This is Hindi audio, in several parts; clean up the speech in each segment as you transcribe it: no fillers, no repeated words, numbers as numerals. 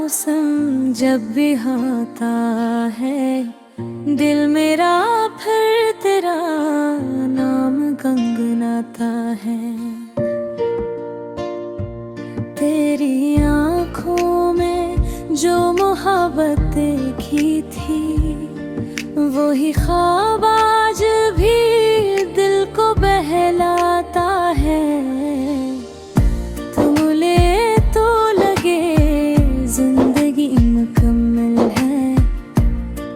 मौसम जब भी आता है, दिल मेरा फिर तेरा नाम गुनगुनाता है। तेरी आँखों में जो मोहब्बत देखी थी, वही ख्वाब आज भी दिल को बहलाता है। तुम ले तो लगे जिंदगी मुकम्मल है,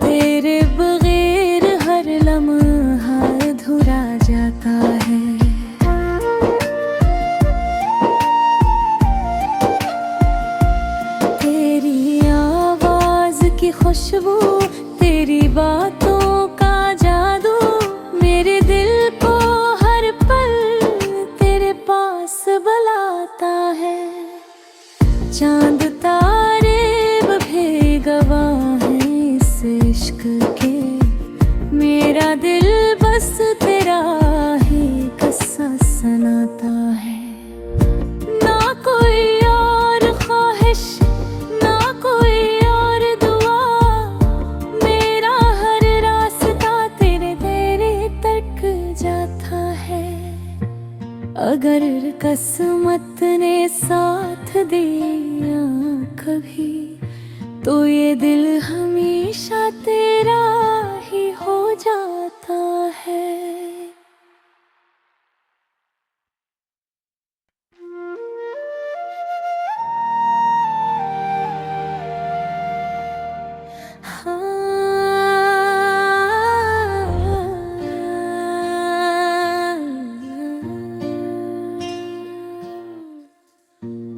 तेरे बगैर हर लम्हा अधूरा जाता है। तेरी आवाज़ की खुशबू, तेरी बातों का जादू, मेरे दिल को हर पल तेरे पास बुलाता है। चांद तारे भी गवाह हैं इस इश्क के, मेरा दिल बस तेरा ही किस्सा सुनाता है। ना कोई और ख्वाहिश, ना कोई और दुआ, मेरा हर रास्ता तेरे तेरे तक जाता है। अगर किस्मत ने साथ दिया कभी, तो ये दिल हमेशा तेरा ही हो जाता है।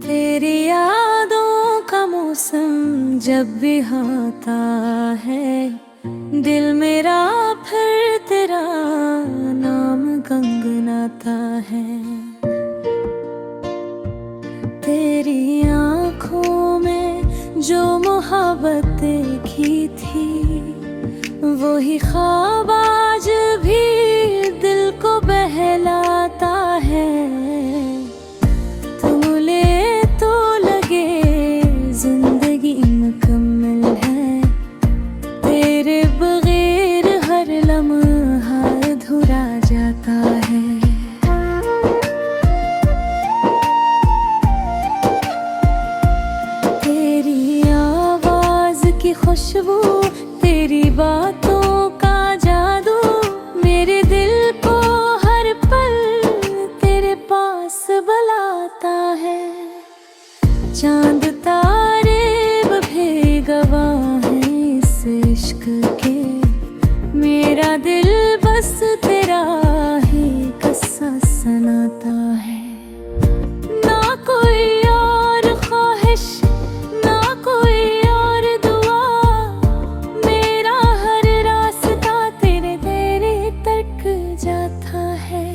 तेरी यादों का मौसम जब भी आता है, दिल मेरा फिर तेरा नाम गुनगुनाता है। तेरी आँखों में जो मोहब्बत देखी थी, वही ख्वाब आज भी दिल को बहलाता है। तुम ले तो लगे जिंदगी मुकम्मल है, तेरे बगैर हर लम्हा अधूरा जाता है। तेरी आवाज़ की खुशबू, तेरी बातों का जादू, मेरे दिल को हर पल तेरे पास बुलाता है। चांद तारे भी गवाह हैं इस इश्क के, मेरा दिल बस तेरा ही किस्सा सुनाता है। ना कोई और ख्वाहिश, ना कोई और दुआ, मेरा हर रास्ता तेरे तेरे तक जाता है।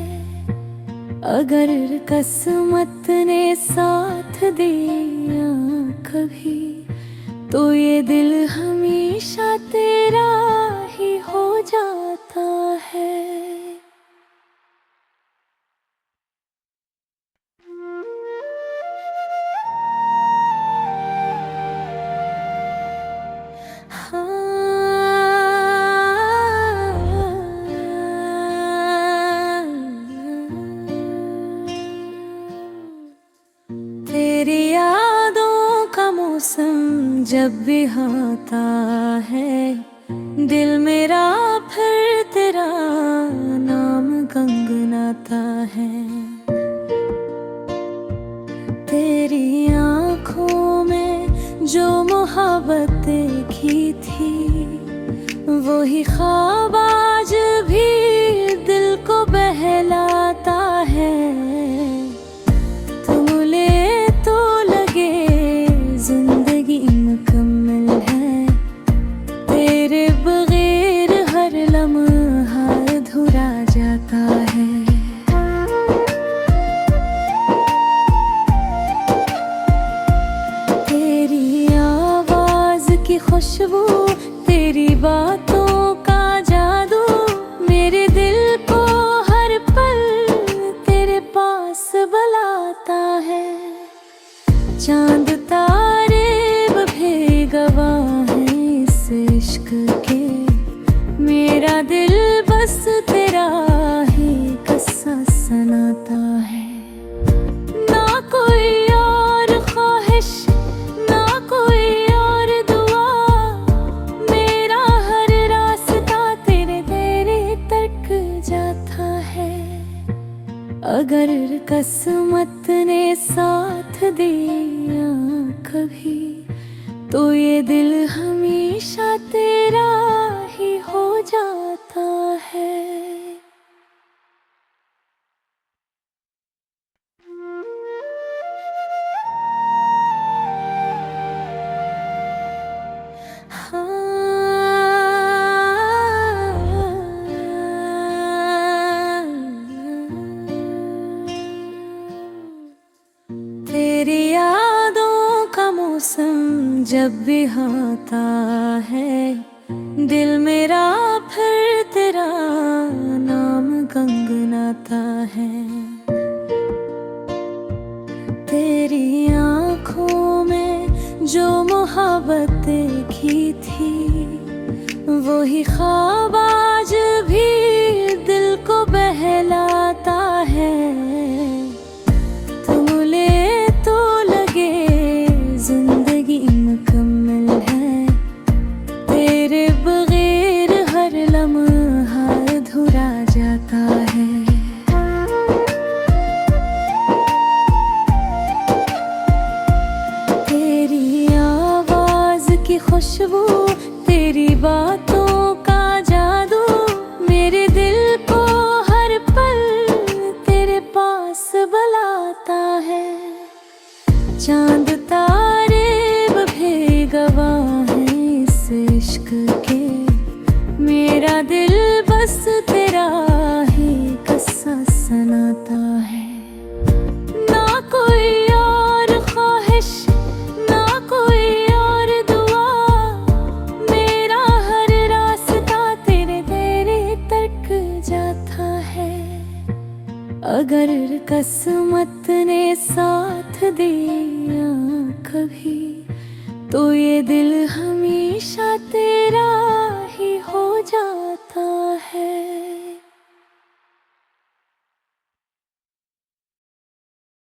अगर किस्मत ने साथ दिया कभी, तो ये दिल हमेशा तेरा ही हो जाता है। तेरी यादों का मौसम जब भी आता है, दिल मेरा फिर तेरा नाम गुनगुनाता है। तेरी आँखों में जो मोहब्बत देखी थी, वही ख्वाब आज भी दिल को बहलाता है। तुम ले तो लगे जिंदगी मुकम्मल है, तेरे बगैर हर लम्हा अधूरा जाता है। तेरी आवाज़ की खुशबू, तेरी बातों का जादू, मेरे दिल को हर पल तेरे पास बुलाता है। चांद तारे भी किस्मत ने साथ दिया कभी, तो ये दिल हमेशा तेरा ही हो जाता है। तेरी यादों का मौसम जब भी आता है, दिल मेरा फिर तेरा नाम गुनगुनाता है। तेरी आँखों में जो मोहब्बत देखी थी, वही ख्वाब आज भी दिल को बहलाता है। तुम ले तो लगे जिंदगी मुकम्मल है, तेरे बगैर हर लम्हा अधूरा जाता है। तेरी आवाज़ की खुशबू, तेरी बातों का जादू, मेरे दिल को हर पल तेरे पास बुलाता है। चांद तारे भी गवाह हैं इस इश्क के, मेरा दिल बस तेरा ही किस्सा सुनाता है। ना कोई और ख्वाहिश, ना कोई और दुआ, मेरा हर रास्ता तेरे तेरे तक जाता है। अगर किस्मत ने साथ दिया कभी, तो ये दिल हमेशा तेरा ही हो जाता